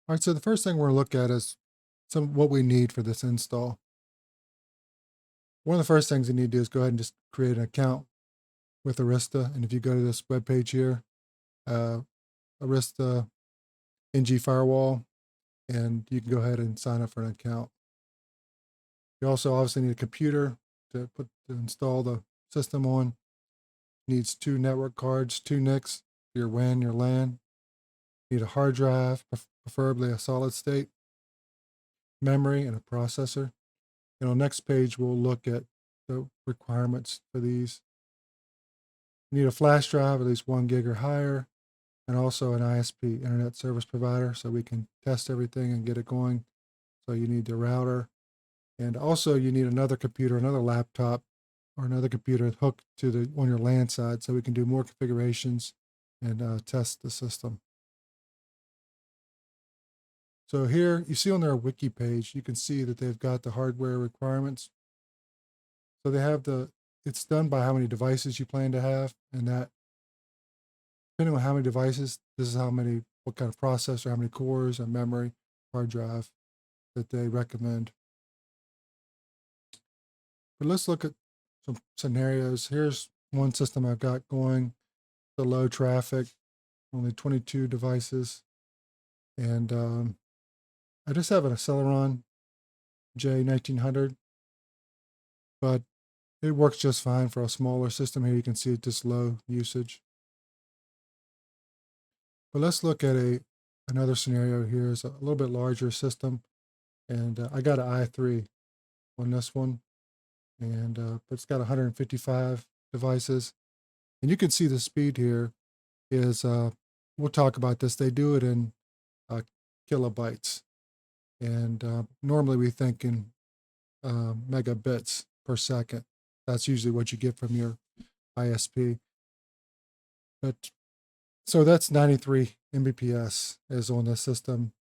All right, so the first thing we're going to look at is what we need for this install. One of the first things you need to do is go ahead and just create an account with Arista. And if you go to this web page here, uh, Arista NG Firewall, and you can go ahead and sign up for an account. You also obviously need a computer to install the system on. It needs 2 network cards, 2 NICs, your WAN, your LAN. You need a hard drive, preferably a solid state, memory, and a processor. And on the next page, we'll look at the requirements for these. You need a flash drive, at least 1 gig or higher, and also an ISP, internet service provider, so we can test everything and get it going. So you need the router, and also you need another computer, another laptop, or another computer hooked to on your LAN side, so we can do more configurations and test the system. So here you see on their wiki page, you can see that they've got the hardware requirements. So they have it's done by how many devices you plan to have, and that, depending on how many devices, this is what kind of processor, how many cores, and memory, hard drive that they recommend. But let's look at some scenarios. Here's one system I've got going, the low traffic, only 22 devices. And I just have an Celeron J1900, but it works just fine for a smaller system. Here you can see it's just low usage. But let's look at another scenario here. Is a little bit larger system, and I got an i3 on this one, and but it's got 155 devices, and you can see the speed here is we'll talk about this. They do it in kilobytes, and normally we think in megabits per second. That's usually what you get from your ISP. But so that's 93 Mbps is on this system,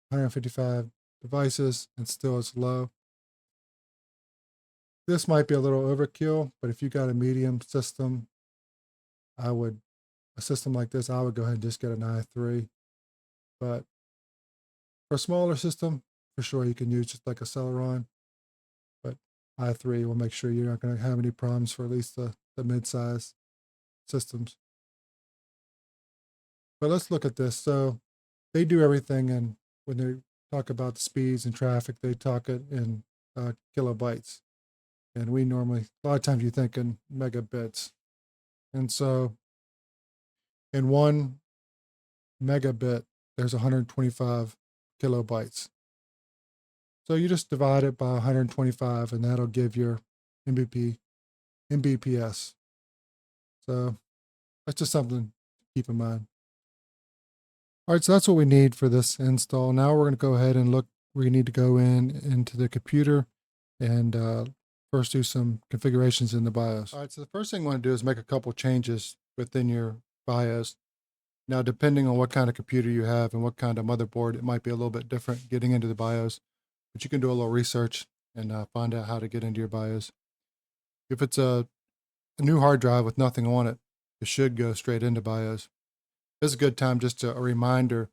155 devices, and still it's low. This might be a little overkill, but if you got a medium system, a system like this, I would go ahead and just get an i3. But for a smaller system, for sure you can use just like a Celeron, but i3 will make sure you're not going to have any problems for at least the mid-size systems. But let's look at this. So they do everything, and when they talk about the speeds and traffic, they talk it in kilobytes. And we normally, a lot of times you think in megabits. And so in 1 megabit, there's 125 kilobytes. So you just divide it by 125, and that'll give your Mbps. So that's just something to keep in mind. All right, so that's what we need for this install. Now we're going to go ahead and look. We need to go into the computer and first do some configurations in the BIOS. All right, so the first thing I want to do is make a couple changes within your BIOS. Now, depending on what kind of computer you have and what kind of motherboard, it might be a little bit different getting into the BIOS, but you can do a little research and find out how to get into your BIOS. If it's a new hard drive with nothing on it, it should go straight into BIOS. This is a good time, just a reminder,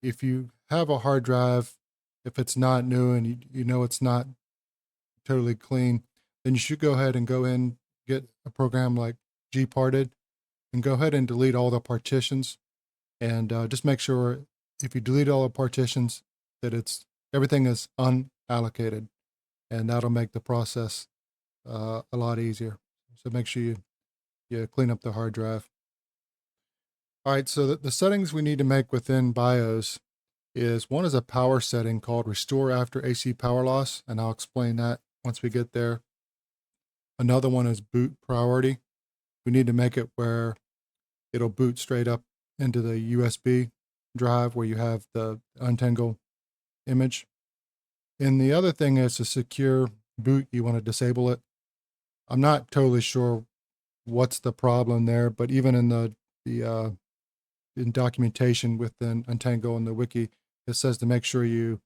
if you have a hard drive, if it's not new and you know it's not totally clean, then you should go ahead and go in, get a program like gparted, and go ahead and delete all the partitions. And just make sure if you delete all the partitions that everything is unallocated, and that'll make the process a lot easier. So make sure you clean up the hard drive. All right, so the settings we need to make within BIOS is, one is a power setting called Restore After AC Power Loss, and I'll explain that once we get there. Another one is Boot Priority. We need to make it where it'll boot straight up into the USB drive where you have the Untangle image. And the other thing is a secure boot. You want to disable it. I'm not totally sure what's the problem there, but even in in documentation within Untangle and the wiki, it says to make sure you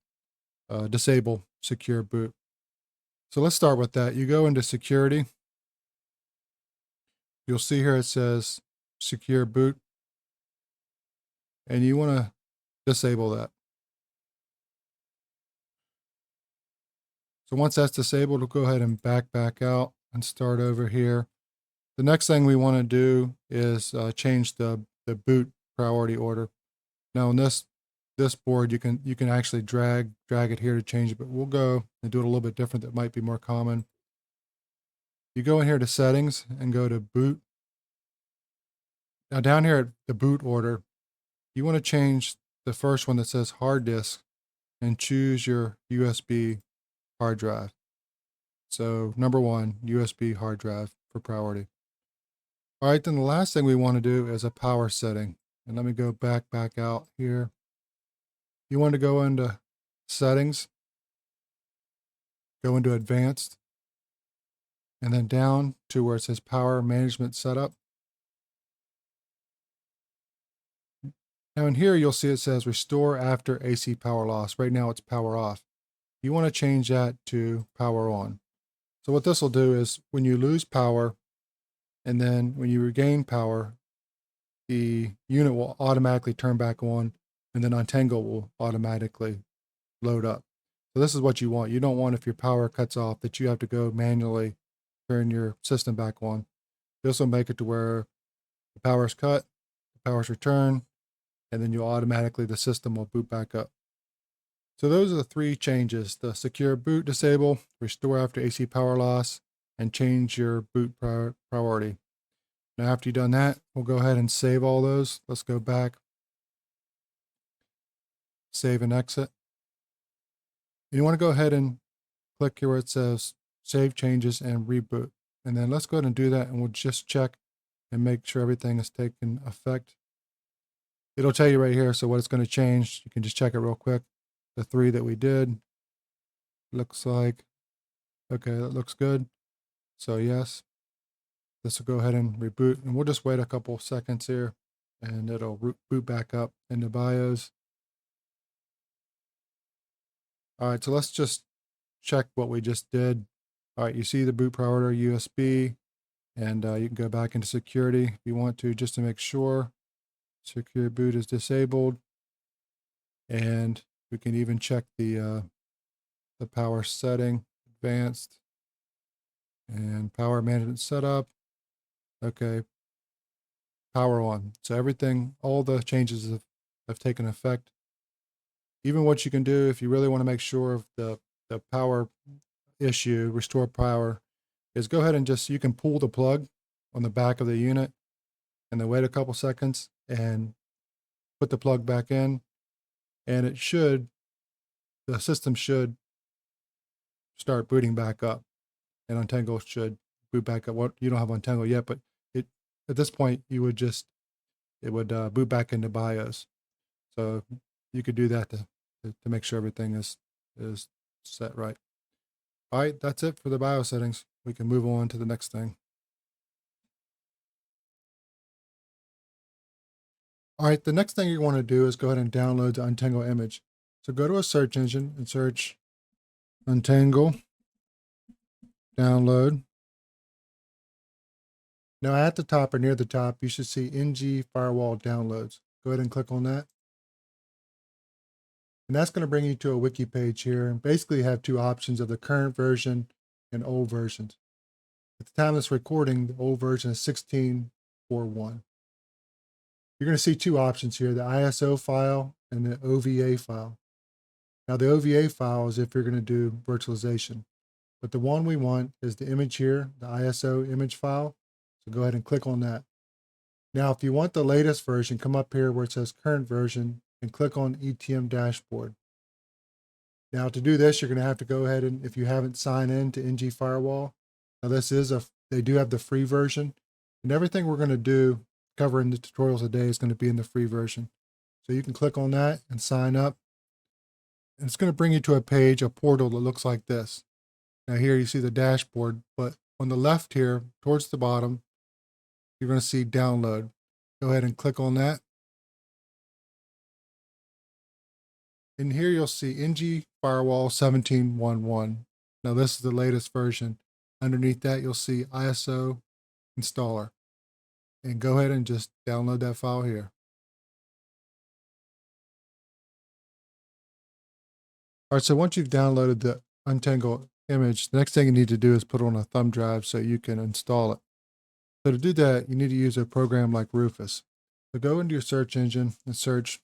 disable secure boot. So let's start with that. You go into security. You'll see here it says secure boot, and you want to disable that. So once that's disabled, we'll go ahead and back out and start over here. The next thing we want to do is change the boot priority order. Now on this board, you can actually drag it here to change it, but we'll go and do it a little bit different. That might be more common. You go in here to settings and go to boot. Now down here at the boot order, you want to change the first one that says hard disk and choose your USB hard drive. So number 1, USB hard drive for priority. All right, then the last thing we want to do is a power setting. And let me go back out here. You want to go into settings, go into advanced, and then down to where it says power management setup. Now in here, you'll see it says restore after AC power loss. Right now it's power off. You want to change that to power on. So what this will do is when you lose power and then when you regain power, the unit will automatically turn back on and then Untangle will automatically load up. So this is what you want. You don't want, if your power cuts off, that you have to go manually turn your system back on. This will make it to where the power is cut, the power is returned, and then the system will boot back up. So those are the 3 changes: the secure boot disable, restore after AC power loss, and change your boot priority. Now after you've done that, we'll go ahead and save all those. Let's go back, save and exit. And you want to go ahead and click here where it says save changes and reboot. And then let's go ahead and do that, and we'll just check and make sure everything is taking effect. It'll tell you right here, so what it's going to change. You can just check it real quick. The 3 that we did, looks like, okay, that looks good. So yes, this will go ahead and reboot, and we'll just wait a couple seconds here, and it'll boot back up into BIOS. All right, so let's just check what we just did. All right, you see the boot priority USB, and you can go back into security if you want to, just to make sure secure boot is disabled. And we can even check the power setting, advanced, and power management setup. Okay, power on. So everything, all the changes have taken effect. Even what you can do if you really want to make sure of the power issue, restore power, is go ahead and you can pull the plug on the back of the unit and then wait a couple seconds and put the plug back in, and the system should start booting back up, and Untangle should boot back up. You don't have Untangle yet, but at this point it would boot back into BIOS. So you could do that to make sure everything is set right. All right, that's it for the BIOS settings. We can move on to the next thing. All right, the next thing you want to do is go ahead and download the Untangle image. So go to a search engine and search Untangle download. Now at the top or near the top, you should see NG Firewall downloads. Go ahead and click on that. And that's going to bring you to a wiki page here, and basically you have 2 options of the current version and old versions. At the time of this recording, the old version is 16.4.1. You're going to see 2 options here, the ISO file and the OVA file. Now the OVA file is if you're going to do virtualization, but the one we want is the image here, the ISO image file. So go ahead and click on that. Now if you want the latest version, come up here where it says current version and click on ETM dashboard. Now to do this, you're going to have to go ahead and, if you haven't signed in to NG Firewall, now they do have the free version, and everything we're going to cover in the tutorials today is going to be in the free version. So you can click on that and sign up. And it's going to bring you to a page, a portal that looks like this. Now here you see the dashboard, but on the left here, towards the bottom, you're going to see download. Go ahead and click on that. And here you'll see NG Firewall 17.1.1. Now this is the latest version. Underneath that, you'll see ISO installer. And go ahead and just download that file here. All right, so once you've downloaded the Untangle image, the next thing you need to do is put it on a thumb drive so you can install it. So to do that, you need to use a program like Rufus. So go into your search engine and search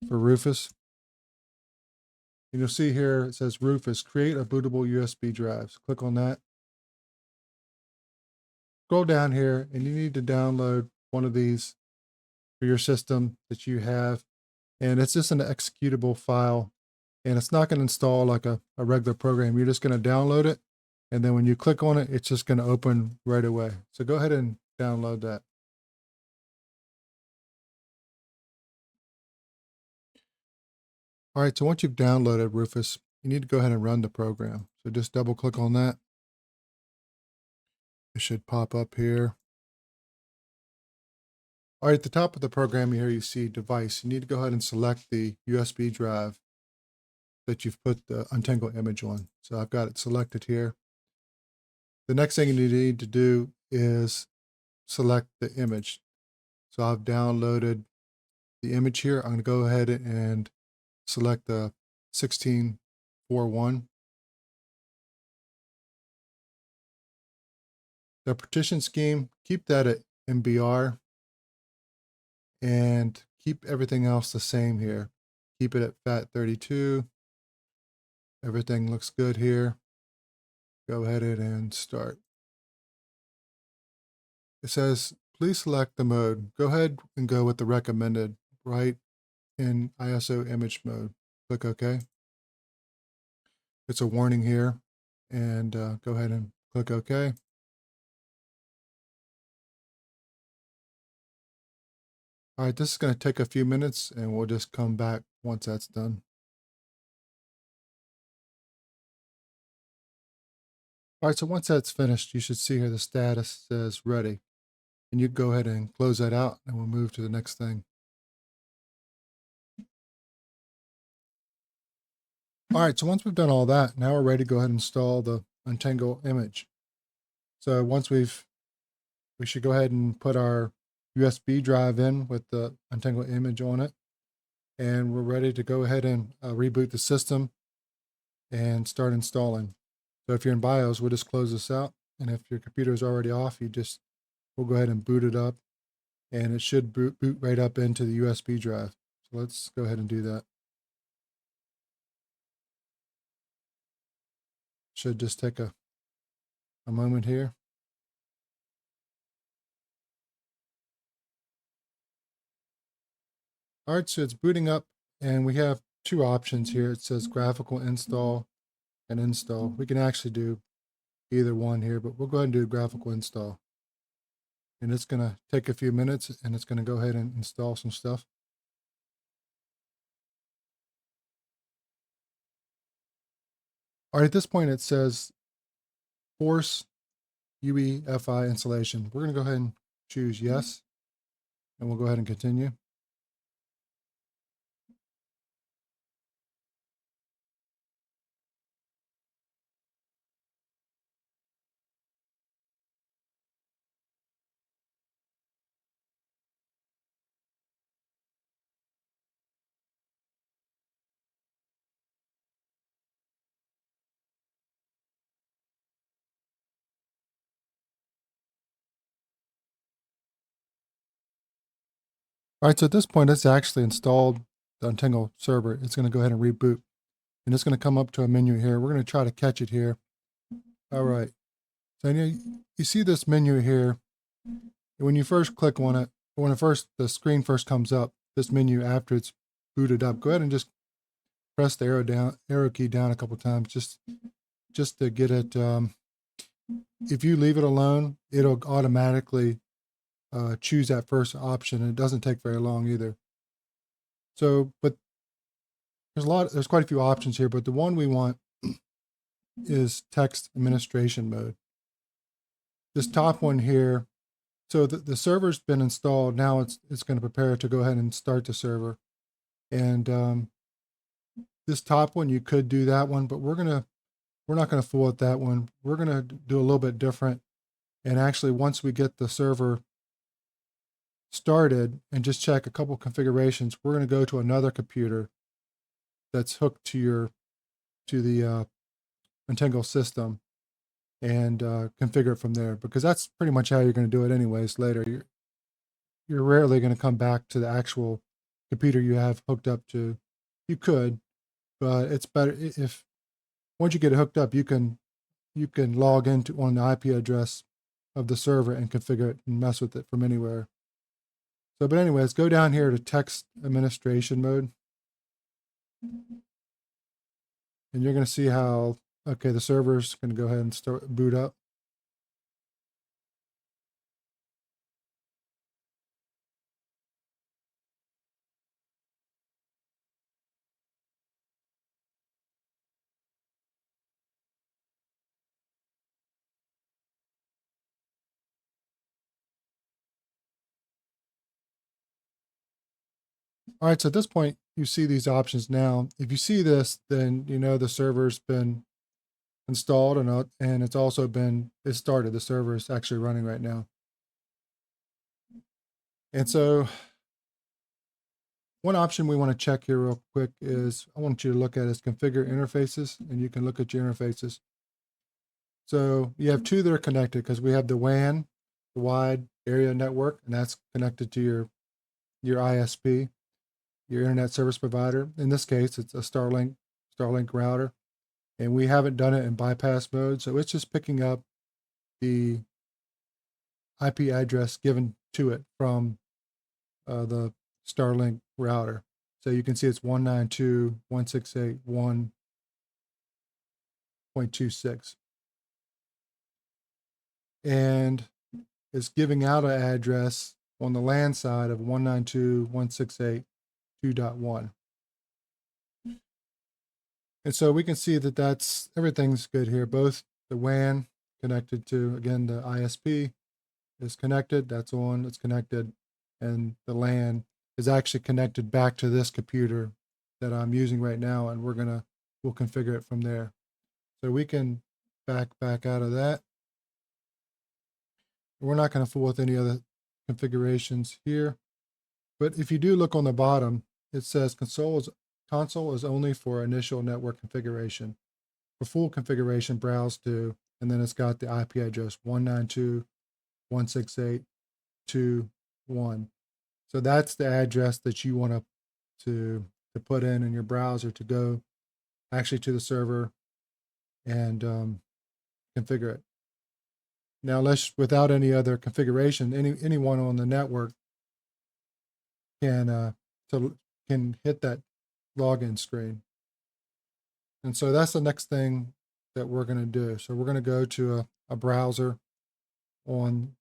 for Rufus. And you'll see here it says Rufus, create a bootable USB drive. So click on that. Scroll down here and you need to download one of these for your system that you have. And it's just an executable file. And it's not going to install like a regular program. You're just going to download it. And then when you click on it, it's just going to open right away. So go ahead and download that. All right, so once you've downloaded Rufus, you need to go ahead and run the program. So just double click on that. It should pop up here. All right, at the top of the program here, you see device. You need to go ahead and select the USB drive that you've put the Untangle image on. So I've got it selected here. The next thing you need to do is select the image. So I've downloaded the image here. I'm going to go ahead and select the 1641. The partition scheme, keep that at MBR and keep everything else the same here. Keep it at FAT32. Everything looks good here. Go ahead and start. It says, please select the mode. Go ahead and go with the recommended right in ISO image mode. Click OK. It's a warning here, and go ahead and click OK. All right, this is going to take a few minutes, and we'll just come back once that's done. All right, so once that's finished, you should see here the status says ready. And you go ahead and close that out, and we'll move to the next thing. All right, so once we've done all that, now we're ready to go ahead and install the Untangle image. So once we should go ahead and put our USB drive in with the Untangle image on it. And we're ready to go ahead and reboot the system and start installing. So if you're in BIOS, we'll just close this out. And if your computer is already off, we'll go ahead and boot it up. And it should boot right up into the USB drive. So let's go ahead and do that. Should just take a moment here. All right, so it's booting up and we have two options here. It says graphical install and install. We can actually do either one here, but we'll go ahead and do graphical install. And it's going to take a few minutes and it's going to go ahead and install some stuff. All right, at this point it says force UEFI installation. We're going to go ahead and choose yes, and we'll go ahead and continue. All right, so at this point, it's actually installed the Untangle server. It's going to go ahead and reboot. And it's going to come up to a menu here. We're going to try to catch it here. All right. So you see this menu here. When you first click on it, when the screen first comes up, this menu after it's booted up, go ahead and just press the arrow key down a couple times just to get it. If you leave it alone, it'll automatically choose that first option, and it doesn't take very long either. So, but there's quite a few options here, but the one we want is text administration mode. This top one here, so the server's been installed. Now it's going to prepare to go ahead and start the server. And this top one, you could do that one, but we're not going to fool with that one. We're going to do a little bit different. And actually, once we get the server started and just check a couple configurations, we're going to go to another computer that's hooked to the Untangle system and configure it from there, because that's pretty much how you're going to do it anyways later. You're rarely going to come back to the actual computer you have hooked up to. You could, but it's better if once you get it hooked up, you can log into on the IP address of the server and configure it and mess with it from anywhere. So, but anyways, go down here to text administration mode, and you're going to see how, okay, the server's going to go ahead and start boot up. All right, so at this point, you see these options now. If you see this, then you know the server's been installed and it's also been, it started. The server is actually running right now. And so one option we want to check here real quick is, I want you to look at is configure interfaces, and you can look at your interfaces. So you have two that are connected because we have the WAN, the wide area network, and that's connected to your ISP, your internet service provider. In this case, it's a Starlink router, and we haven't done it in bypass mode. So it's just picking up the IP address given to it from the Starlink router. So you can see it's 192.168.1.26. And it's giving out an address on the LAN side of 192.168.2.1. And so we can see that everything's good here. Both the WAN connected to, again, the ISP is connected. That's on, it's connected. And the LAN is actually connected back to this computer that I'm using right now. And we'll configure it from there. So we can back out of that. We're not going to fool with any other configurations here. But if you do look on the bottom, it says console is only for initial network configuration. For full configuration, browse to, and then it's got the IP address 192.168.2.1. So that's the address that you want to put in your browser to go actually to the server and configure it. Now, without any other configuration, anyone on the network can hit that login screen. And so that's the next thing that we're going to do. So we're going to go to a browser on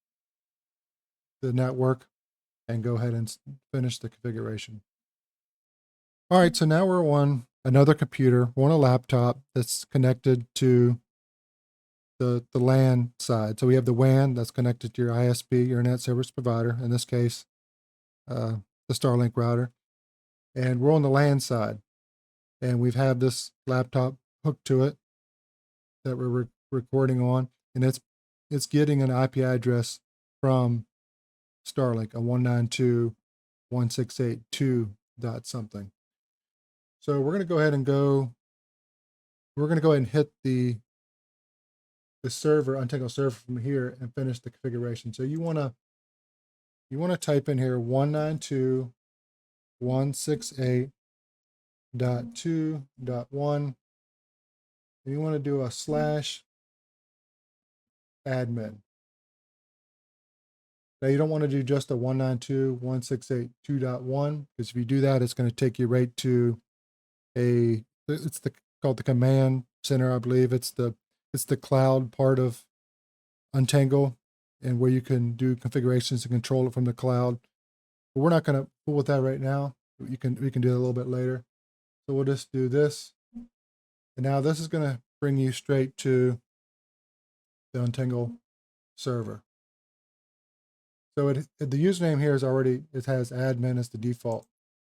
the network and go ahead and finish the configuration. All right, so now we're on another computer, on a laptop that's connected to the LAN side. So we have the WAN that's connected to your ISP, your internet service provider, in this case, the Starlink router. And we're on the LAN side. And we've had this laptop hooked to it that we're recording on. And it's getting an IP address from Starlink, a 192.168.2 dot something. So we're going to go ahead and hit the server, Untangle server from here and finish the configuration. So you want to type in here 192.168.2.1, and you want to do a /admin. Now you don't want to do just a 192.168.2.1, because if you do that, it's going to take you right to called the command center, I believe. It's the cloud part of Untangle, and where you can do configurations and control it from the cloud. But we're not going to fool with that right now. We can do that a little bit later. So we'll just do this. And now this is going to bring you straight to the Untangle server. So the username here it has admin as the default.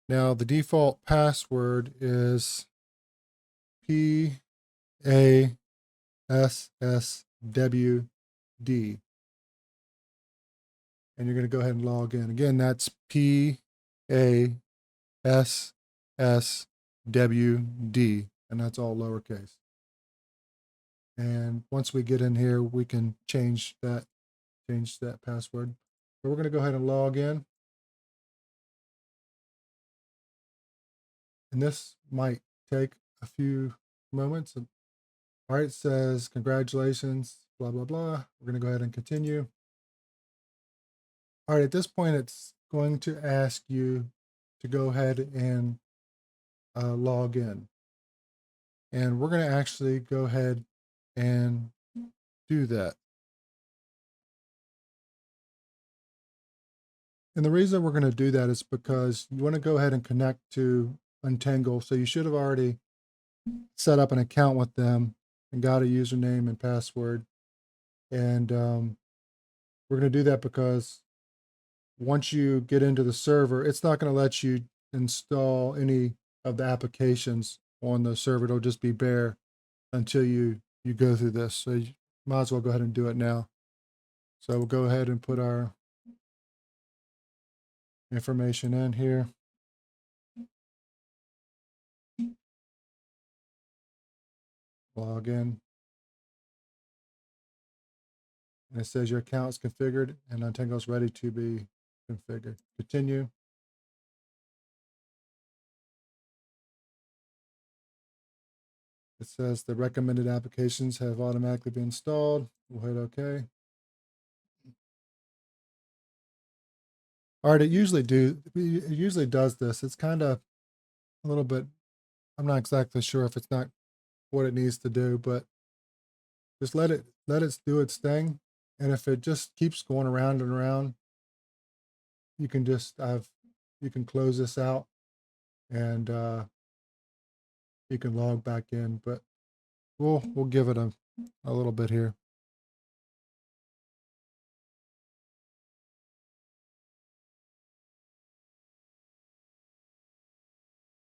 Now the default password is PASSWD. And you're going to go ahead and log in. Again, that's PASSWD, and that's all lowercase. And once we get in here, we can change that password. So we're going to go ahead and log in. And this might take a few moments. All right, it says, congratulations, blah, blah, blah. We're going to go ahead and continue. All right, at this point, it's going to ask you to go ahead and log in. And we're going to actually go ahead and do that. And the reason we're going to do that is because you want to go ahead and connect to Untangle. So you should have already set up an account with them and got a username and password. And we're going to do that because once you get into the server, it's not going to let you install any of the applications on the server. It'll just be bare until you go through this. So you might as well go ahead and do it now. So we'll go ahead and put our information in here. Log in. And it says your account is configured and Untangle is ready to be configured. Continue. It says the recommended applications have automatically been installed. We'll hit OK. All right, it usually does this. It's kind of a little bit, I'm not exactly sure if it's not what it needs to do, but just let it do its thing. And if it just keeps going around and around, you can just you can close this out and you can log back in. But we'll give it a little bit here.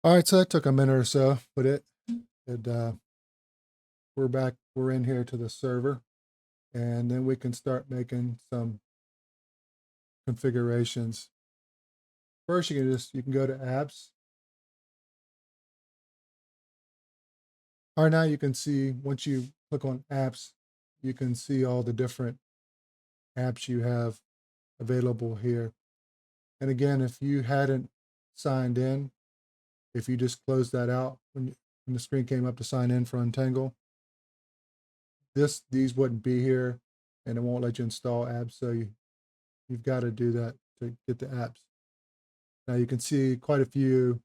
All right, so that took a minute or so, but we're in here to the server, and then we can start making some configurations. First, you can go to apps. All right, now you can see, once you click on apps, you can see all the different apps you have available here. And again, if you hadn't signed in, if you just close that out when the screen came up to sign in for Untangle, these wouldn't be here, and it won't let you install apps. So you've got to do that to get the apps. Now you can see quite a few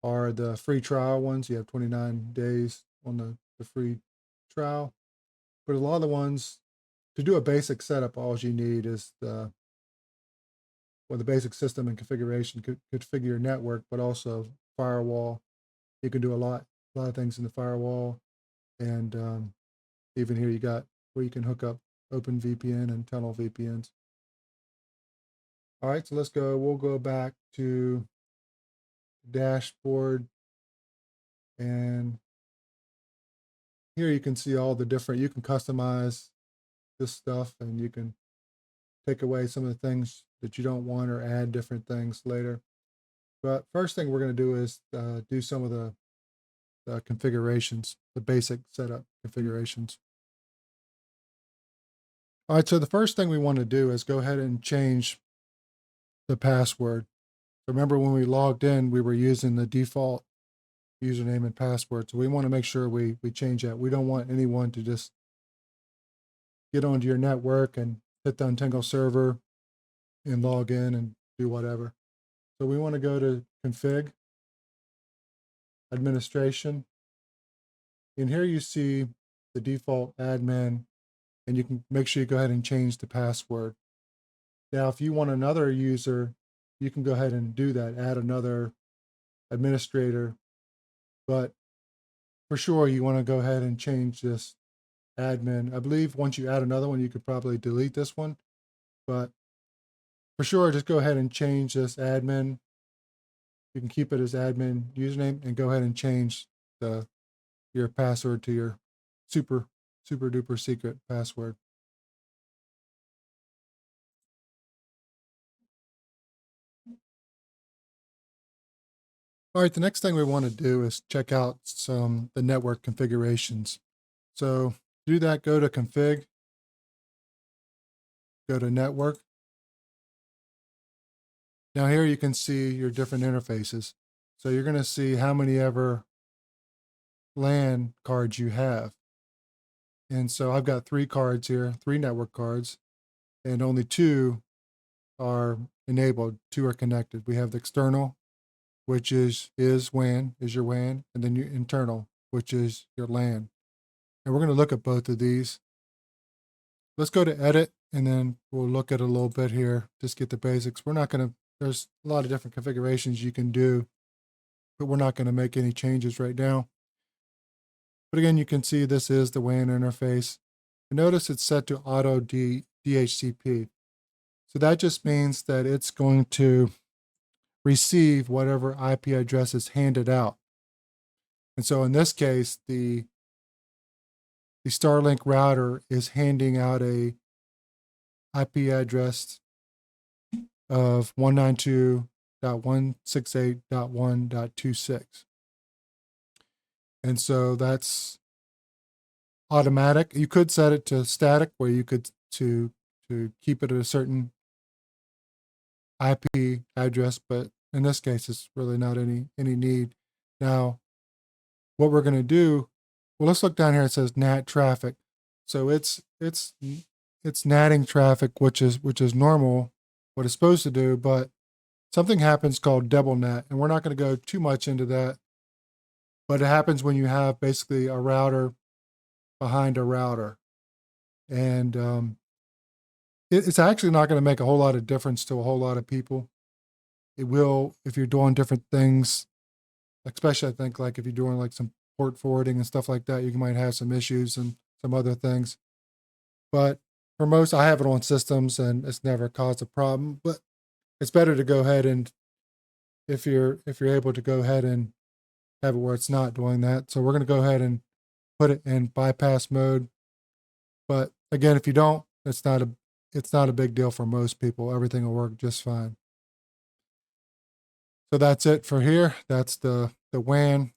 are the free trial ones. You have 29 days on the free trial. But a lot of the ones, to do a basic setup, all you need is the basic system and configuration, configure your network, but also firewall. You can do a lot of things in the firewall. And even here you got where you can hook up OpenVPN and tunnel VPNs. All right, so we'll go back to dashboard, and here you can see all the different, you can customize this stuff, and you can take away some of the things that you don't want or add different things later. But first thing we're going to do is do some of the configurations, the basic setup configurations. All right, so the first thing we want to do is go ahead and change the password. So remember, when we logged in, we were using the default username and password. So we want to make sure we change that. We don't want anyone to just get onto your network and hit the Untangle server and log in and do whatever. So we want to go to config, administration. And here you see the default admin, and you can make sure you go ahead and change the password. Now, if you want another user, you can go ahead and do that, add another administrator. But for sure, you want to go ahead and change this admin. I believe once you add another one, you could probably delete this one. But for sure, just go ahead and change this admin. You can keep it as admin username and go ahead and change your password to your super duper secret password. All right, the next thing we want to do is check out the network configurations. So To do that, go to Config, go to Network. Now here you can see your different interfaces. So you're going to see how many ever LAN cards you have. And so I've got 3 cards here, 3 network cards, and only 2 are enabled, 2 are connected. We have the external, which is WAN, is your WAN, and then your internal, which is your LAN. And we're going to look at both of these. Let's go to edit, and then we'll look at it a little bit here, just get the basics. We're not going to, there's a lot of different configurations you can do, but we're not going to make any changes right now. But again, you can see this is the WAN interface. And notice it's set to auto DHCP. So that just means that it's going to receive whatever IP address is handed out. And so in this case, the Starlink router is handing out a IP address of 192.168.1.26. And so that's automatic. You could set it to static, where you could to keep it at a certain IP address, but in this case, it's really not any need. Now, what we're going to do, well, let's look down here. It says NAT traffic. So it's natting traffic, which is normal, what it's supposed to do, but something happens called double NAT, and we're not going to go too much into that. But it happens when you have basically a router behind a router, and it's actually not going to make a whole lot of difference to a whole lot of people. It will if you're doing different things, especially I think like if you're doing like some port forwarding and stuff like that, you might have some issues and some other things. But for most, I have it on systems and it's never caused a problem. But it's better to go ahead and if you're able to go ahead and have it where it's not doing that. So we're going to go ahead and put it in bypass mode. But again, if you don't, it's not a big deal for most people. Everything will work just fine. So that's it for here. That's the WAN.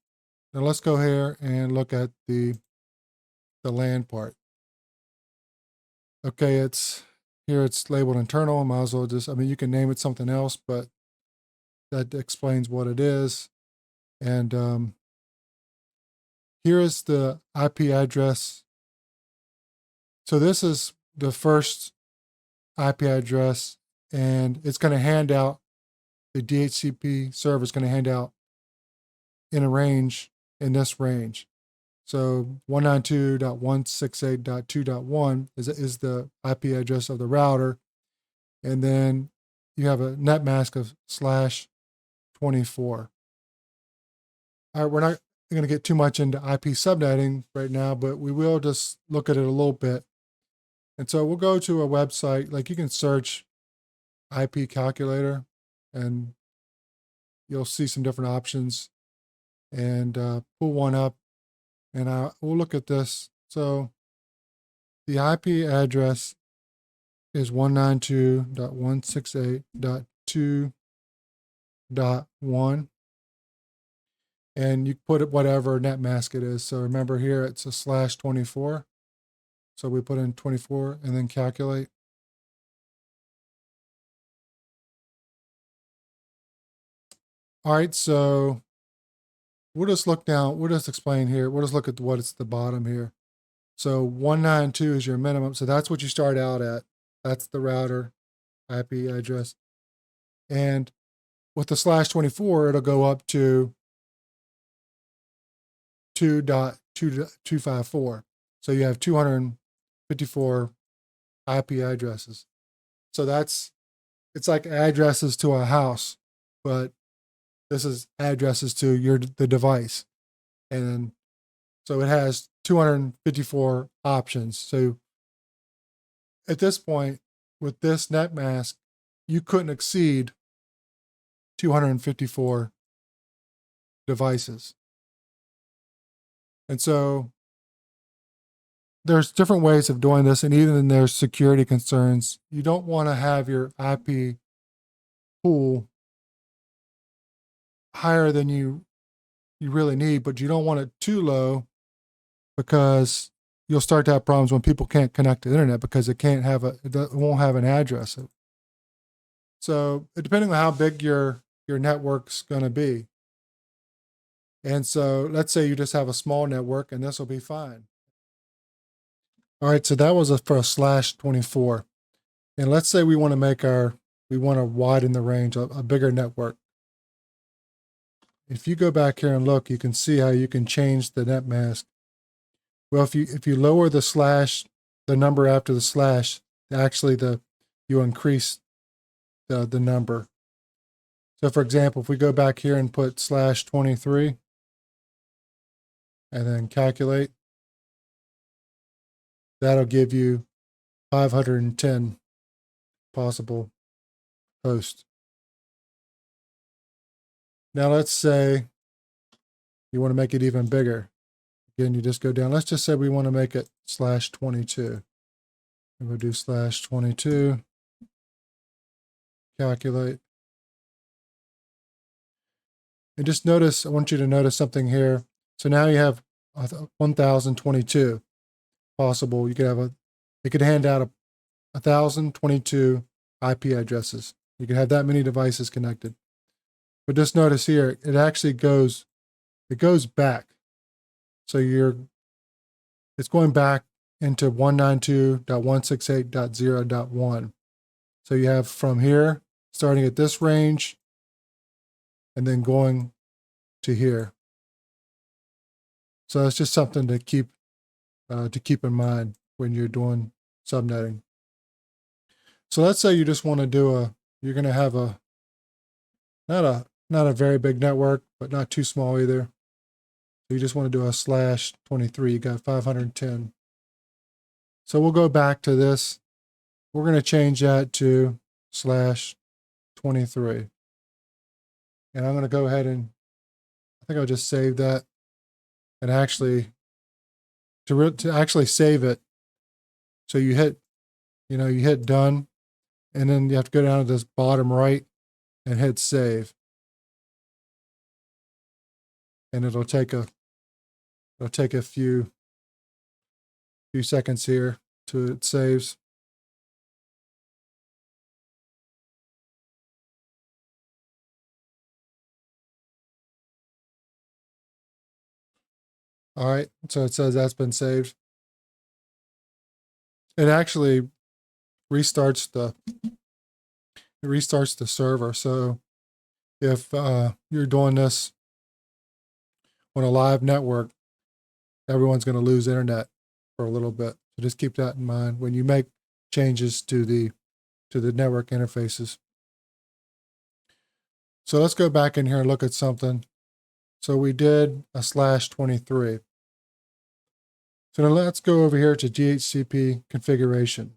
Now let's go here and look at the LAN part. Okay, it's labeled internal. I might as well just, I mean, you can name it something else, but that explains what it is. And here is the IP address. So this is the first IP address, and it's going to hand out, the DHCP server is going to hand out in a range, in this range. So 192.168.2.1 is the IP address of the router. And then you have a net mask of /24. All right, we're not going to get too much into IP subnetting right now, but we will just look at it a little bit. And so we'll go to a website, like you can search IP calculator and you'll see some different options, and pull one up and we'll look at this. So the IP address is 192.168.2.1. And you put it whatever net mask it is. So remember here it's a /24. So we put in 24 and then calculate. All right, so we'll just look down, we'll just explain here. We'll just look at what's the bottom here. So 192 is your minimum. So that's what you start out at. That's the router IP address. And with the /24, it'll go up to 2.254. So you have 254 IP addresses. So it's like addresses to a house, but this is addresses to the device. And so it has 254 options. So at this point, with this net mask, you couldn't exceed 254 devices. And so there's different ways of doing this, and even there's security concerns. You don't want to have your IP pool higher than you really need, but you don't want it too low because you'll start to have problems when people can't connect to the internet because it won't have an address. So depending on how big your network's going to be. And so let's say you just have a small network, and this will be fine. All right, so that was for a /24. And let's say we want to widen the range, a bigger network. If you go back here and look, you can see how you can change the net mask. Well, if you lower the number after the slash, actually you increase the number. So for example, if we go back here and put /23 and then calculate, that'll give you 510 possible hosts. Now let's say you want to make it even bigger. Again, you just go down. Let's just say we want to make it /22. And we'll do /22, calculate. And just notice, I want you to notice something here. So now you have 1,022 possible. It could hand out 1,022 IP addresses. You can have that many devices connected. But just notice here, it actually goes back. So it's going back into 192.168.0.1. So you have from here, starting at this range, and then going to here. So it's just something to keep in mind when you're doing subnetting. So let's say you just want to you're going to have not a very big network, but not too small either. So you just want to do a /23. You got 510. So we'll go back to this. We're going to change that to /23. And I'm going to go ahead and I think I'll just save that. And actually, to actually save it, so you hit done, and then you have to go down to this bottom right and hit save. And it'll take a few seconds here till it saves. All right, so it says that's been saved. It actually restarts the server. So if you're doing this on a live network, everyone's going to lose internet for a little bit. So just keep that in mind when you make changes to the network interfaces. So let's go back in here and look at something. So we did a /23. So now let's go over here to DHCP configuration.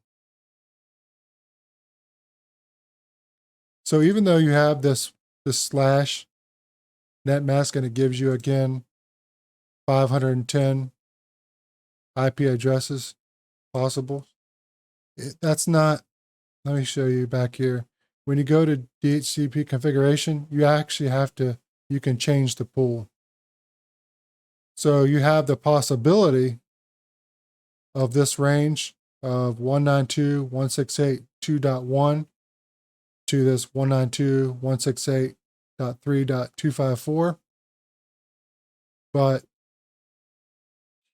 So even though you have this slash net mask and it gives you again 510 IP addresses possible, that's not, let me show you back here. When you go to DHCP configuration, you actually you can change the pool. So you have the possibility of this range of 192.168.2.1 to this 192.168.3.254. But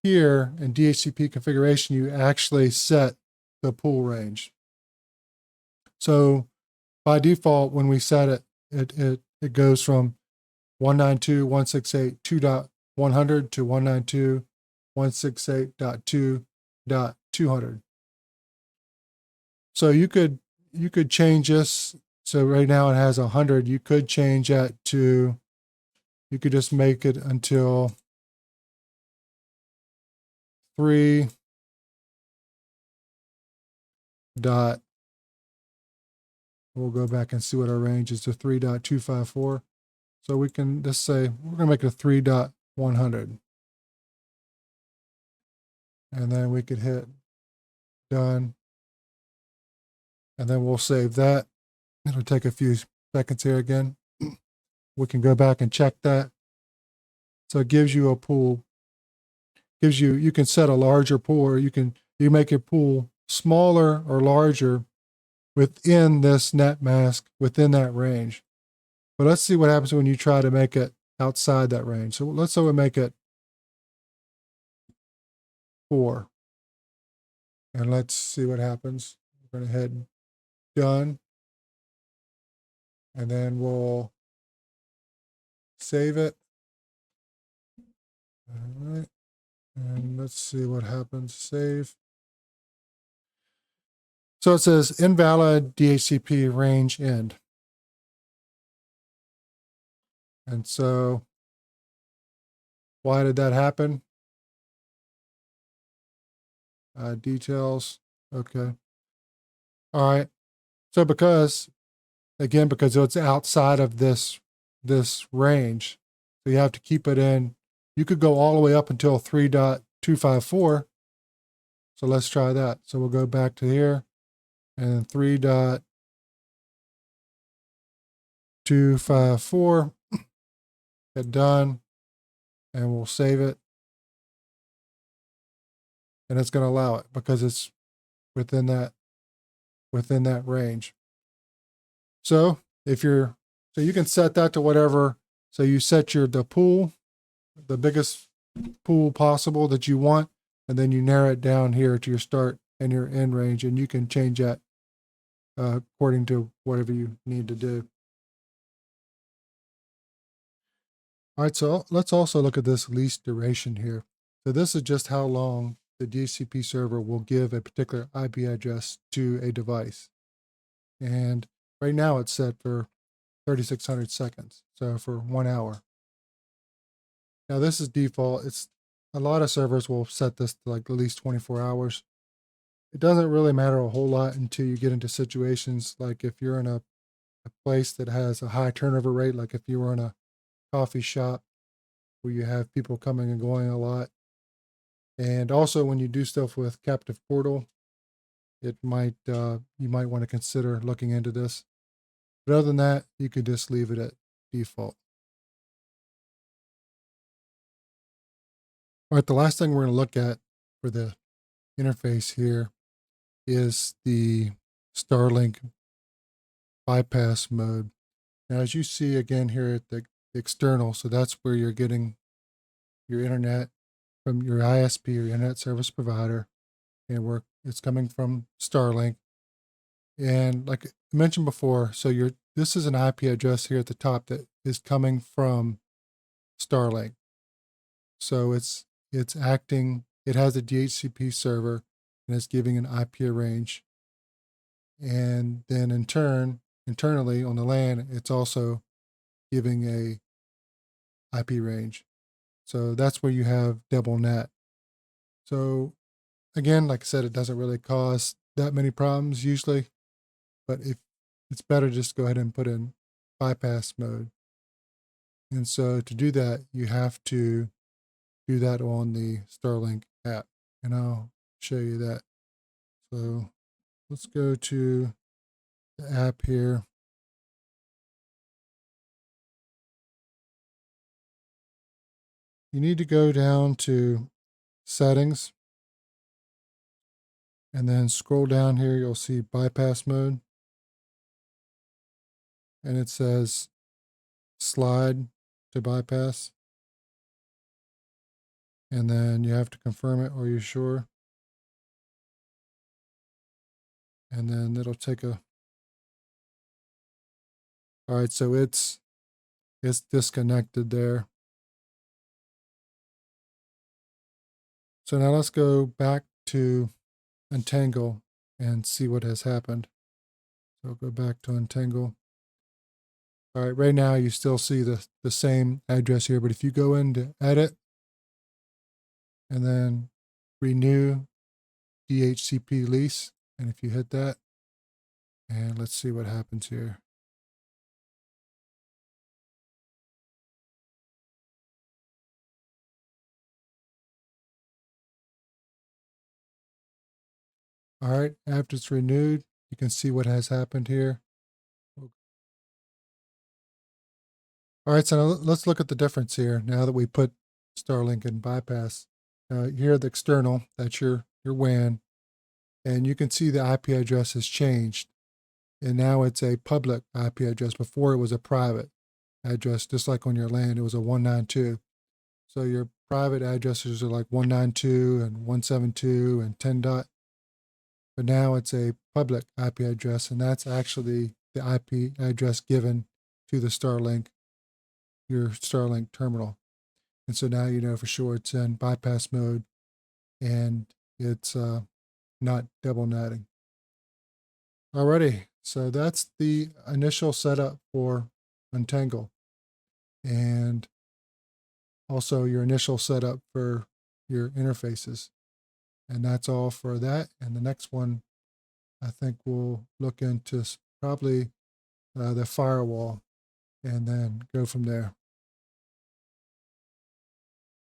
here in DHCP configuration, you actually set the pool range. So by default, when we set it, it goes from 192.168.2.100 to 192.168.2.200. So you could change this. So right now it has 100. You could change that to, you could just make it until 3. We'll go back and see what our range is to 3.254. So we can just say we're going to make it a 3.100. And then we could hit done. And then we'll save that. It'll take a few seconds here again. We can go back and check that. So it gives you a pool. gives you, you can set a larger pool, or you make your pool smaller or larger within this net mask, within that range. But let's see what happens when you try to make it outside that range. So let's say we make it 4. And let's see what happens. We're going to hit done. And then we'll save it. All right. And let's see what happens. Save. So it says invalid DHCP range end. And so why did that happen? Details. Okay. All right. So because it's outside of this range, so you have to keep it in. You could go all the way up until 3.254. So let's try that. So we'll go back to here and 3.254. Hit done, and we'll save it. And it's going to allow it because it's within that range. So so you can set that to whatever. So you set the pool, the biggest pool possible that you want, and then you narrow it down here to your start and your end range, and you can change that according to whatever you need to do. All right, so let's also look at this lease duration here. So this is just how long the DHCP server will give a particular IP address to a device. And right now it's set for 3,600 seconds, so for 1 hour. Now this is default. A lot of servers will set this to like at least 24 hours. It doesn't really matter a whole lot until you get into situations like if you're in a place that has a high turnover rate, like if you were in a coffee shop where you have people coming and going a lot. And also when you do stuff with captive portal, you might want to consider looking into this. But other than that, you could just leave it at default. All right, the last thing we're going to look at for the interface here is the Starlink bypass mode. Now, as you see again here at the external, so that's where you're getting your internet from your ISP, your internet service provider, and it's coming from Starlink. And like I mentioned before, so this is an IP address here at the top that is coming from Starlink. So it has a DHCP server and it's giving an IP range. And then internally on the LAN, it's also giving a IP range. So that's where you have double net. So again, like I said, it doesn't really cause that many problems usually, but if it's better just go ahead and put in bypass mode. And so to do that, you have to do that on the Starlink app, and I'll show you that. So let's go to the app here. You need to go down to settings and then scroll down here. You'll see bypass mode and it says slide to bypass. And then you have to confirm it. Are you sure? And then it'll take all right, so it's disconnected there. So now let's go back to Untangle and see what has happened. So go back to Untangle. All right, right now you still see the same address here, but if you go into edit and then renew DHCP lease, and if you hit that, and let's see what happens here. All right, after it's renewed, you can see what has happened here. All right, so now let's look at the difference here now that we put Starlink in bypass. Here the external, that's your WAN, and you can see the IP address has changed, and now it's a public IP address. Before it was a private address, just like on your LAN, it was a 192. So your private addresses are like 192 and 172 and 10 dot, but now it's a public IP address, and that's actually the IP address given to the Starlink, your Starlink terminal. And so now you know for sure it's in bypass mode and it's not double netting. Alrighty, so that's the initial setup for Untangle, and also your initial setup for your interfaces. And that's all for that. And the next one, I think we'll look into probably the firewall and then go from there.